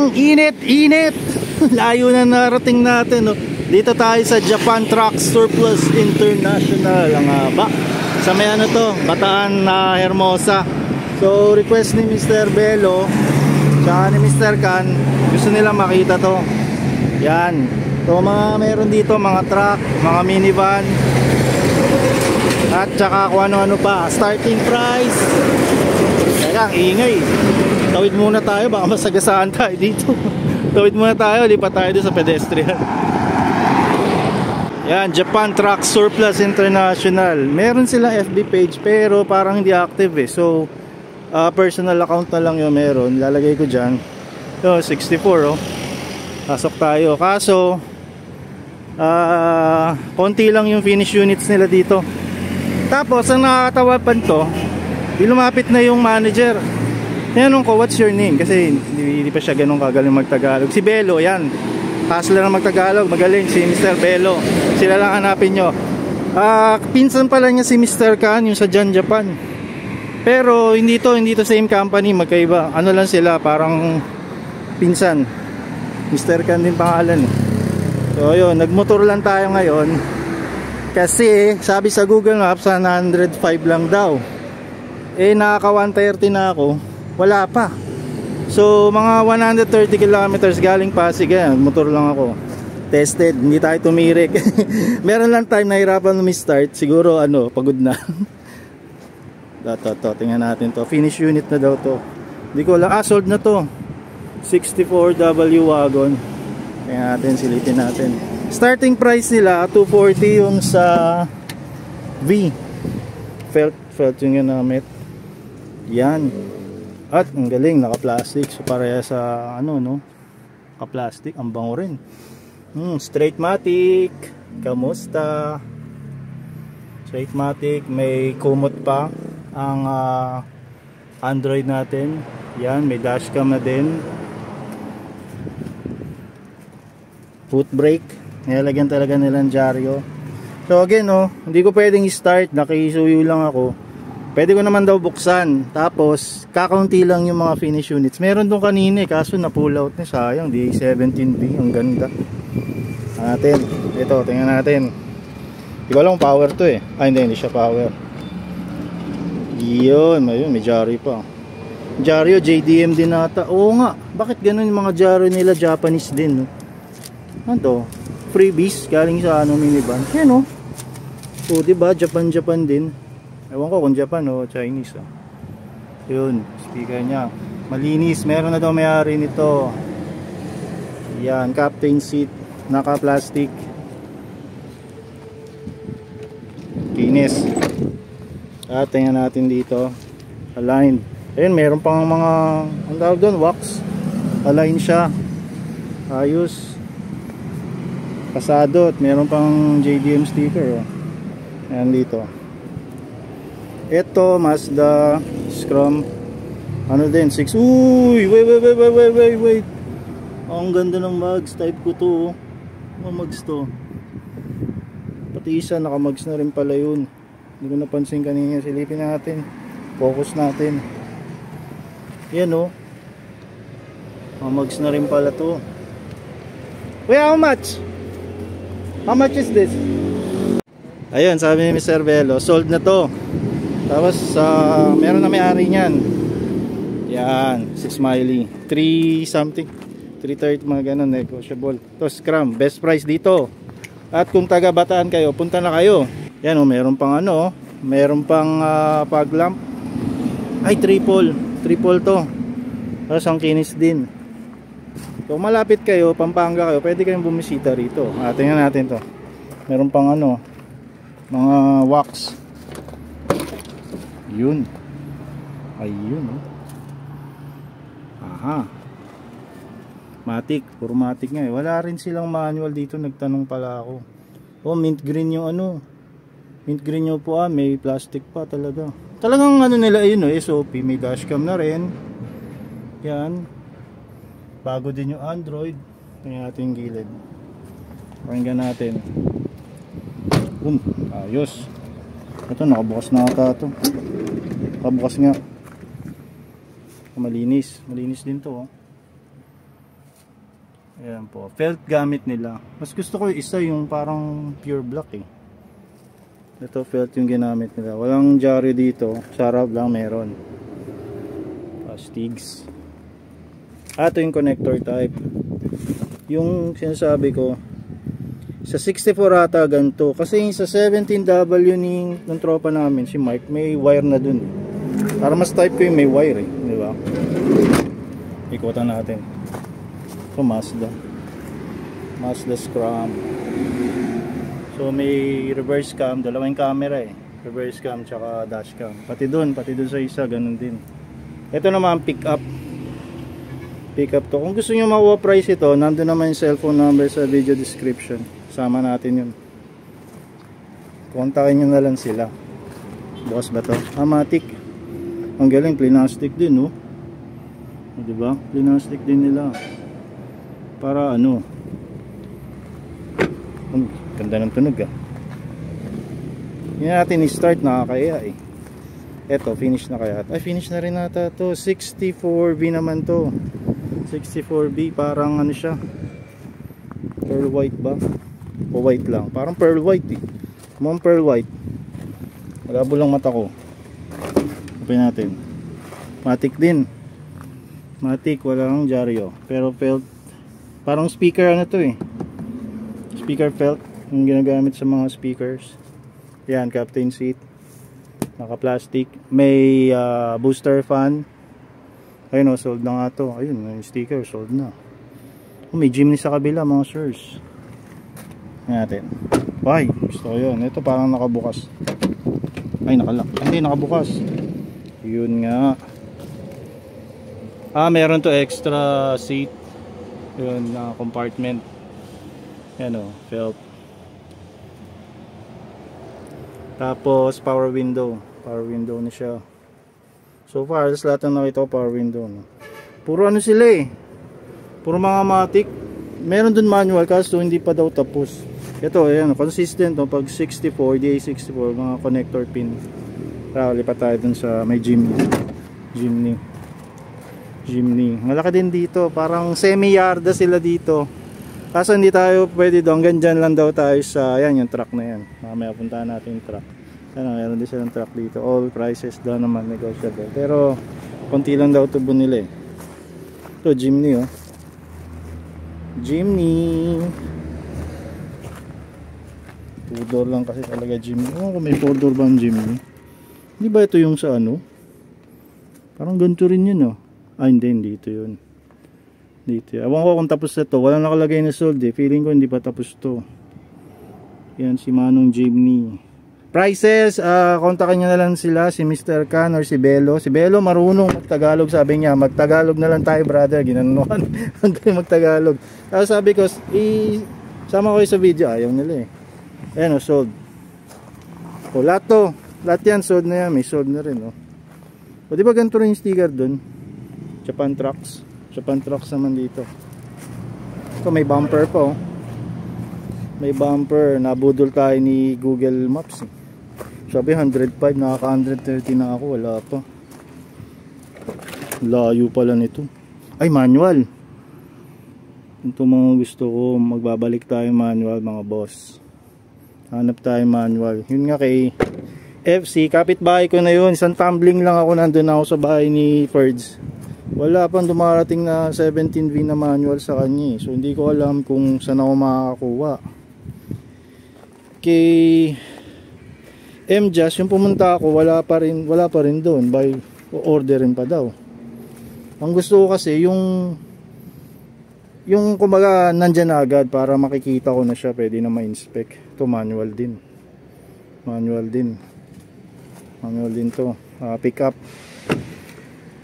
Ang init-init. Layo na narating natin, no? Dito tayo sa Japan Truck Surplus International. Ang ba? Sa may ano to, Bataan na Hermosa. So request ni Mr. Bello tsaka ni Mr. Kan, gusto nila makita to. Yan. So mga meron dito, mga truck, mga minivan, at tsaka kung ano-ano pa. Starting price. Teka, ingay. Tawid muna tayo, baka masagasaan tayo dito. Tawid muna tayo, lipat tayo doon sa pedestrian. Yan, Japan Truck Surplus International. Meron sila FB page pero parang hindi active eh. So personal account na lang yung meron. Lalagay ko dyan. So 64 oh. Pasok tayo. Kaso konti lang yung finish units nila dito. Tapos ang nakakatawa pa to, di lumapit na yung manager. Tinanong ko, what's your name? Kasi hindi pa siya ganun kagaling magtagalog. Si Bello, yan. Hustler na magtagalog, magaling si Mr. Bello. Sila lang hanapin nyo. Pinsan pala niya si Mr. Kan, yung sa Jan Japan. Pero hindi to same company, magkaiba. Ano lang sila, parang pinsan. Mr. Kan din pangalan. So yun, nagmotor lang tayo ngayon. Kasi sabi sa Google Maps 105 lang daw. Eh nakaka 130 na ako, wala pa. So mga 130 kilometers galing Pasig, motor lang ako. Tested, hindi tayo tumirik. Meron lang time nahirapan start, siguro pagod na. to, tingnan natin to. Finish unit na daw to. Hindi ko lang, sold na to. 64W wagon. Tingnan natin, silipin natin. Starting price nila 240 yung sa V. Felt yung ginamit. Yan. At ang galing, naka-plastic. So pareha sa naka-plastic, ang bango rin. Straight matic. Kamusta? Straight matic, may kumot pa ang Android natin. Yan, may dashcam na din. Foot brake. Nilalagyan talaga nilang dyaryo. So again, hindi ko pwedeng i-start, nakisuyo lang ako. Pwede ko naman daw buksan. Tapos kakaunti lang yung mga finish units. Meron doon kanina kaso na pull out na, sayang. Di 17B, ang ganda. Natin. Ito, tingnan natin. Hindi ko alam kung power to eh. Hindi siya power. Yun, may dyaryo pa. Dyaryo, JDM din nata. Oo nga, bakit ganun yung mga dyaryo nila, Japanese din, no? Ano to? Freebies galing sa minivan. Yan o, diba Japan din. Ewan ko kung Japan o Chinese. Yun, speaker nya malinis, meron na daw may-ari nito. Yan, captain seat, naka plastic, kinis. At tingnan natin dito, aligned. Ayun, meron pang mga ang tawag doon, wax. Align siya, ayos. Pasado at meron pang JDM sticker. Ayan dito. Ito Mazda Scrum. Ano din 6. Uy, wait. Ang ganda ng mags, type ko to. Mags to. Pati isa naka-mags na rin pala yun. Hindi ko napansin kanina. Silipin natin. Focus natin. Yan mags na rin pala to. Wait, how much? How much is this? Ayun, sabi ni Mr. Bello, sold na to. Tapos meron na may-ari niyan. Yan, si Smiley. 3 something, 330 mga ganun, negotiable. To Scrum, best price dito. At kung taga Bataan kayo, punta na kayo. Yan meron pang meron pang fog lamp. Ay, triple to. Tapos ang kinis din. Kung malapit kayo, Pampanga kayo, pwede kayong bumisita rito. Tingnan natin to. Meron pang mga wax. Yun. Ayun. Aha. Matic, puro matic nga eh. Wala rin silang manual dito, nagtanong pala ako. Mint green yung mint green yung po, may plastic pa talaga. Talagang nila SOP, may dashcam na rin. Yan. Bago din yung Android. Tingnan natin yung gilid. Pakinggan natin. Ayos. Ito, nakabukas na ata ito. Nakabukas nga. Malinis din to. Ayan po, felt gamit nila. Mas gusto ko yung isa, yung parang pure black eh. Ito felt yung ginamit nila. Walang jari dito, sa harap lang meron. Stigs. Ito yung connector type. Yung sinasabi ko, sa 64 ata ganito. Kasi sa 17W ng tropa namin, si Mike, may wire na dun. Para mas type ko yung may wire eh. Di ba? Ikutan natin. So Mazda Scram. So may reverse cam, dalawang camera eh. Reverse cam tsaka dash cam. Pati dun sa isa, ganun din. Ito naman pick up to. Kung gusto nyo makuha price ito, nandun naman yung cellphone number sa video description. Sama natin yun. Kontakin nyo na lang sila. Boss ba to? Matic. Ang galing, plinastic din no? Diba? Plinastic din nila. Para ano, ganda ng tunog ah. Hindi natin i-start, nakakaya eh. Eto, finish na kaya. Ay, finish na rin nata to. 64B naman to. 64B, parang ano siya, pearl white ba? O white lang, parang pearl white eh. Mukhang pearl white. Malabo lang mata ko. Open natin. Matic din. Matic, walang dyaryo. Pero felt, parang speaker ano to eh. Speaker felt, yung ginagamit sa mga speakers. Yan, captain seat. Naka plastic. May booster fan. Ayun o, sold na nga to. Ayun, yung sticker, sold na. Oh, may Jimny sa kabila mga sirs. Yan natin. Ay, gusto ko yun. Ito parang nakabukas. Ay, nakalak. Hindi, nakabukas. Yun nga. Meron to extra seat. Yun, compartment. Yan o, felt. Tapos, power window. Power window na siya. So far, lahat ng nakita ko power window. No? Puro ano sila eh. Puro mga matic. Meron dun manual kaso hindi pa daw tapos. Ito, ayan, consistent. No? Pag 64, DA64, mga connector pin. Tara, lipat tayo dun sa may Jimny. Malaki din dito. Parang semi-yarda sila dito. Kaso hindi tayo pwede doon. Hanggang dyan lang daw tayo sa, ayan, yung truck na yan. Mamaya puntahan natin yung truck. Ano, meron din silang truck dito. All prices daw naman negotiable. Pero konti lang daw tubo nila eh. Ito Jimny oh. Jimny. 2-door lang kasi talaga Jimny. Oh, kung may 4-door ba ang Jimny? Hindi ba ito yung sa ano? Parang ganito rin yun oh. Hindi ito yun. Dito. Ewan ko kung tapos na to. Walang nakalagay na sold eh. Feeling ko hindi pa tapos to. Yan si Manong Jimny. Prices, kontakin nyo na lang sila, si Mr. Khan or si Belo. Si Belo marunong magtagalog, sabi niya. Magtagalog na lang tayo brother, ginanuan. Hanggang magtagalog. Tapos sabi ko, sama ko sa video, ayaw nila eh. Ayan o, sold. O lahat to, lahat yan sold na yan, may sold na rin o. O diba ganito rin yung sticker dun? Japan Trucks naman dito. Ito may bumper pa oh. May bumper, nabudol tayo ni Google Maps eh. Sabi 105, nakaka 130 na ako, wala pa. Layo pala nito. Ay, manual. Ito mga gusto ko, magbabalik tayo manual mga boss. Hanap tayo manual. Yun nga kay FC, kapitbahay ko na yun. Isang tumbling lang ako, nandun ako sa bahay ni Ferds. Wala pang dumarating na 17V na manual sa kanya. So hindi ko alam kung saan ako makakakuha. Kay MJazz, yung pumunta ako, wala pa rin doon. By orderin pa daw. Ang gusto ko kasi yung kumbaga nandyan na agad para makikita ko na siya, pwede na ma-inspect. Ito manual din to.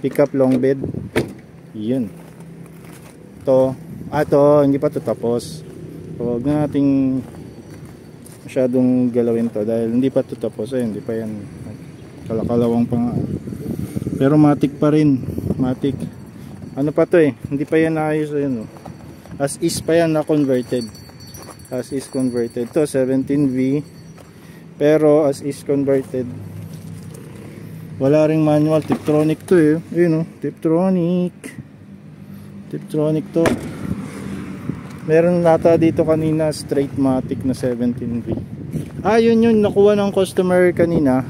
Pick up long bed. Yun. Ito hindi pa to tapos. So huwag na nating masyadong galawin to dahil hindi pa to tapos. Hindi pa yan, kalakalawang pa nga. Pero matic pa rin. Matic. Ano pa to eh, hindi pa yan naayos. Ayun, as is pa yan na converted. As is converted. To 17V pero as is converted. Wala ring manual. Tiptronic to eh. Ayun Tiptronic to. Meron nata dito kanina straight matic na 17V. Yun yung nakuha ng customer kanina.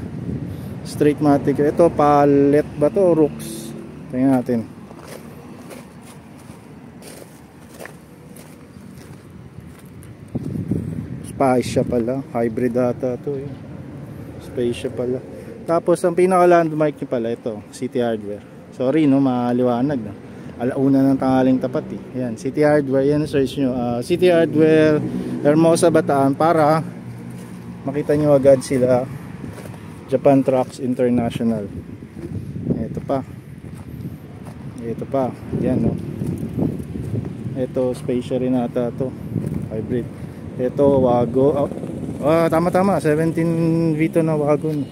Straight matic. Ito palet ba to o Rooks? Tingnan natin. Space pala. Hybrid data to eh. Space pala. Tapos ang pinaka landmark niya pala ito, City Hardware. Sorry no, maliwanag na. Alauna ng tanghaling tapat eh. Ayan, City Hardware, yan search nyo. City Hardware, Hermosa, Bataan, para makita nyo agad sila. Japan Trucks International. Ito pa. Ito pa. Yan no. Ito, Spacia rin ata to. Hybrid. Ito, Wago. Tama. 17V to na Wagon.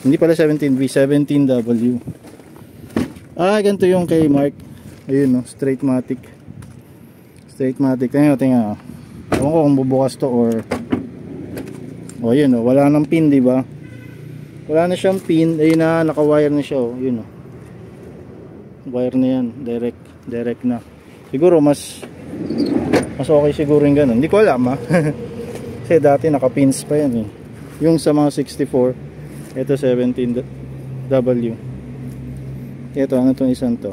Hindi pala 17V, 17W. Ganito yung kay Mark. Ayun no, straight matic. Straight matic. Tingnan. Ewan ko kung bubukas to or yun no, wala nang pin, di ba? Wala na siyang pin. Ayun na, naka-wire na siya oh. Yun no. Wire na yan, direct na. Siguro mas okay siguro yung ganun. Hindi ko alam ha. Kasi dati naka-pins pa yan eh. Yung sa mga 64, ito 17W. Ito, ano itong isang to?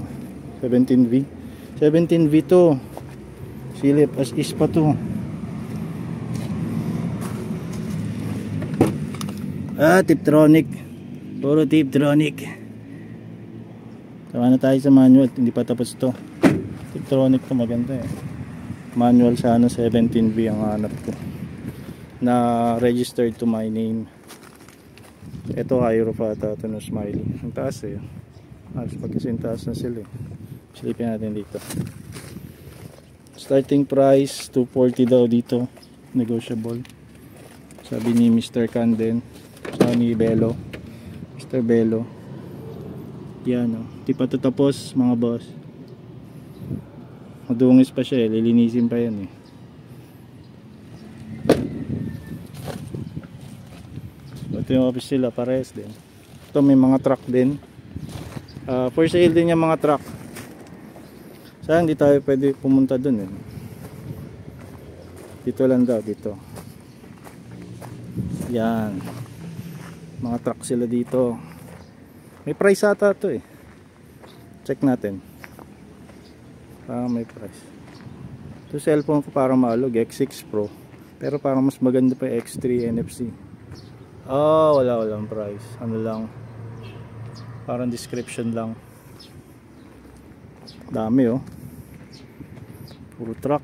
17V. 17V to. Silip, as is pa to. Tiptronic. Puro Tiptronic. Tawa na tayo sa manual. Hindi pa tapos to. Tiptronic to, maganda eh. Manual sana 17V ang hanap ko. Na registered to my name. Ito, Aerofata. Ito na Smiley. Ang taas eh. Halos pagkasintaas na sila eh. Silipin natin dito. Starting price 240 daw dito, negotiable, sabi ni Mr. Canden. Sabi ni Belo, Mr. Belo. Yan o, di pa tapos mga boss. Madungis pa siya eh, lilinisin pa yan eh. Ito yung office sila, pares din. Ito may mga truck din. For sale din yung mga truck. Sayang di tayo pwede pumunta dun eh. Dito lang daw, dito. Yan. Mga truck sila dito. May price ata to eh. Check natin. May price. Ito cellphone ko parang maalog, X6 Pro. Pero parang mas maganda pa yung X3 NFC. Walang price. Ano lang, parang description lang. Dami oh. Puro truck.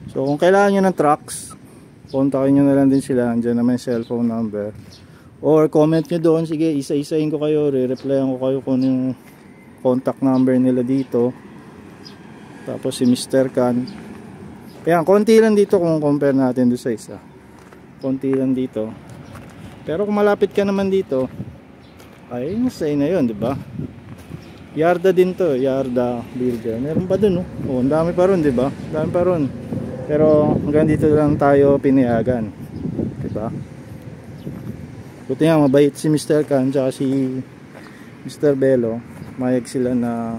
So kung kailangan nyo ng trucks, kontakin nyo na lang din sila. Andyan naman yung cellphone number. Or comment nyo doon. Sige, isa-isahin ko kayo. Re-replyan ko kayo kung yung contact number nila dito. Tapos si Mr. Can. Ayan, konti lang dito kung compare natin doon sa isa. Konti lang dito. Pero kung malapit ka naman dito, ay masay na yun, diba? Yarda din to, Yarda Builder. Meron pa dun, ang dami pa ron, diba? Dami pa ron. Pero hanggang dito lang tayo pinayagan, diba? Buti nga, mabait si Mr. Can tsaka si Mr. Belo. Mayag sila na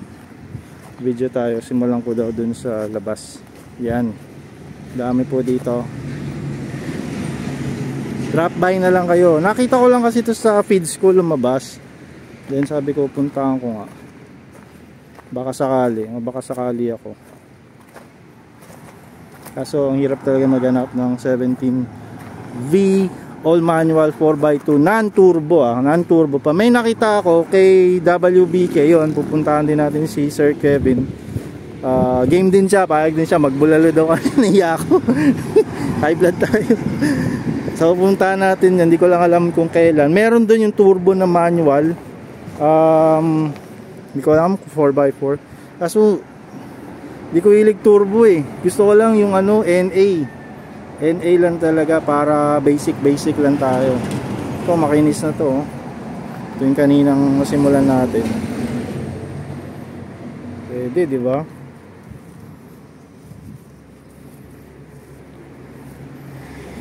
video tayo. Simulan ko daw dun sa labas. Yan, dami po dito. Drop by na lang kayo. Nakita ko lang kasi ito sa feeds ko lumabas. Then sabi ko puntahan ko nga. Baka sakali ako. Kaso ang hirap talaga maghanap ng 17V all manual 4x2 non-turbo non-turbo pa. May nakita ako kay WBK yon. Pupuntahan din natin si Sir Kevin. Game din siya, payag din siya, magbulalo daw kasi naiya ako. High blood tayo. So punta natin yan, hindi ko lang alam kung kailan. Meron doon yung turbo na manual. Hindi ko alam kung 4x4. Kaso hindi ko hilig turbo eh. Gusto ko lang yung NA. NA lang talaga para basic lang tayo. Ito makinis na to. Ito yung kaninang nasimulan natin. Pwede, di ba?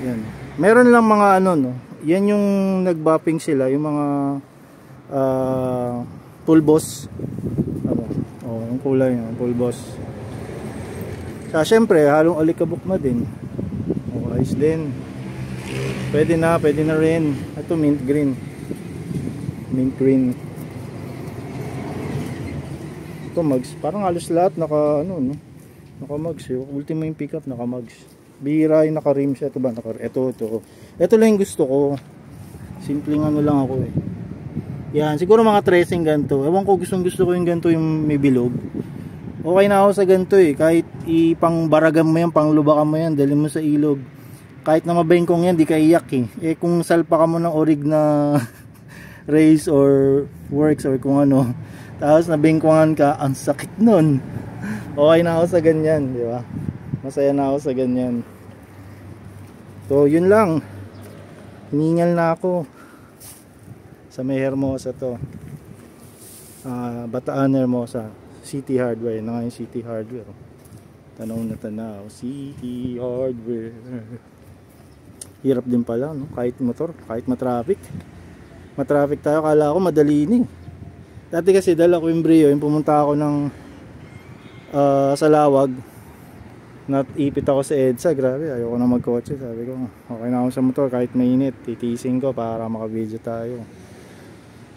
Yan. Meron lang mga no. Yan yung nagbapping sila, yung mga pulbos. Yung kulay, pulbos. Syempre, halong alikabok na din. O, ayos din. Pwede na rin. Ito mint green. Mint green. Ito mags. Parang halos lahat naka ano no. Naka mags. Ultimo yung pickup naka mags. Bihira yung naka rim siya. Ito ba? Ito lang yung gusto ko. Simpleng ano lang ako eh. Yan, siguro mga tracing ganito. Ewan ko, gusto ko yung ganito yung may bilog. Okay na ako sa ganito eh. Kahit ipang baragam mo yan, pang lubakan mo yan, dali mo sa ilog. Kahit na mabengkong yan, di ka iyak eh. Eh kung salpa ka mo ng orig na race or works or kung ano, tapos nabengkongan ka, ang sakit nun. Okay na ako sa ganyan, di ba? Masaya na ako sa ganyan. So yun lang. Hiningal na ako sa may Hermosa to. Bataan Hermosa. City Hardware na nga yung City Hardware. Tanaw na tanaw, City Hardware. Hirap din pala no? Kahit motor, kahit matraffic tayo, kala ko madali ni. Dati kasi dala ko yung Brio, yung pumunta ako ng sa Lawag, ipit ako sa EDSA. Grabe, ayoko na magkotse. Sabi ko okay na ako sa motor kahit mainit, titiising ko para makavideo tayo.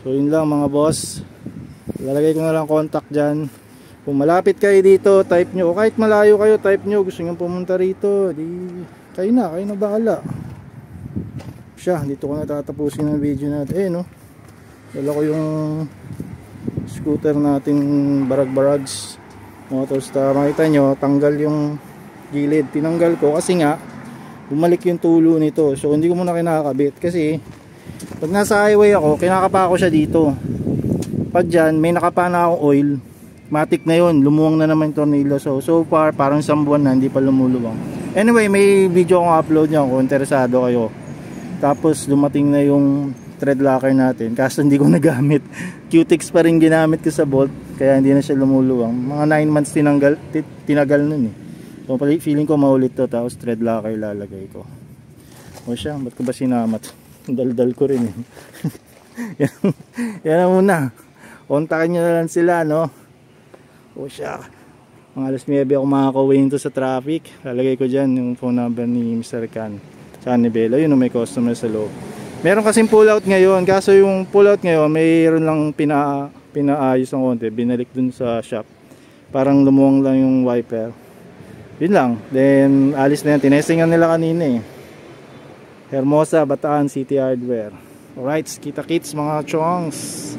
So yun lang mga boss, lalagay ko na lang contact dyan. Kung malapit kayo dito, type nyo. O kahit malayo kayo, type nyo. Gusto nyo pumunta rito, di kayo na bahala. Siya, dito ko na tatapusin ang video natin. Eh no, dala ko yung scooter natin, barag-barags Motorstar. Makita nyo, tanggal yung gilid. Tinanggal ko kasi nga bumalik yung tulo nito. So hindi ko muna kinakabit kasi pag nasa highway ako, kinakapa ko siya dito. Pag dyan, may nakapa na akong oil, matik na yun, lumuwang na naman yung tornilyo. So far, parang isang buwan na hindi pa lumuluwang. Anyway, may video akong upload niya kung interesado kayo. Tapos dumating na yung thread locker natin, kaso hindi ko nagamit. Q-Tix pa rin ginamit ko sa bolt, kaya hindi na siya lumuluwang. Mga 9 months tinagal nun eh. So feeling ko maulit to, tapos thread locker lalagay ko. O siya, ba't ko ba sinamat? Daldal ko rin eh. Yan na muna. Kontakin nyo na lang sila no. O siya, mga alas 9 ako makakauwi nito sa traffic. Lalagay ko dyan yung phone number ni Mr. Can sa Anibelo, yun may customer sa loob. Meron kasing pull out ngayon, kaso yung pull out ngayon mayroon lang pinaayos ng konti, binalik dun sa shop, parang lumuwang lang yung wiper, yun lang. Then alis na yan, tinestingan nila kanina eh. Hermosa, Bataan City Hardware. Alright, kita kits mga chongs.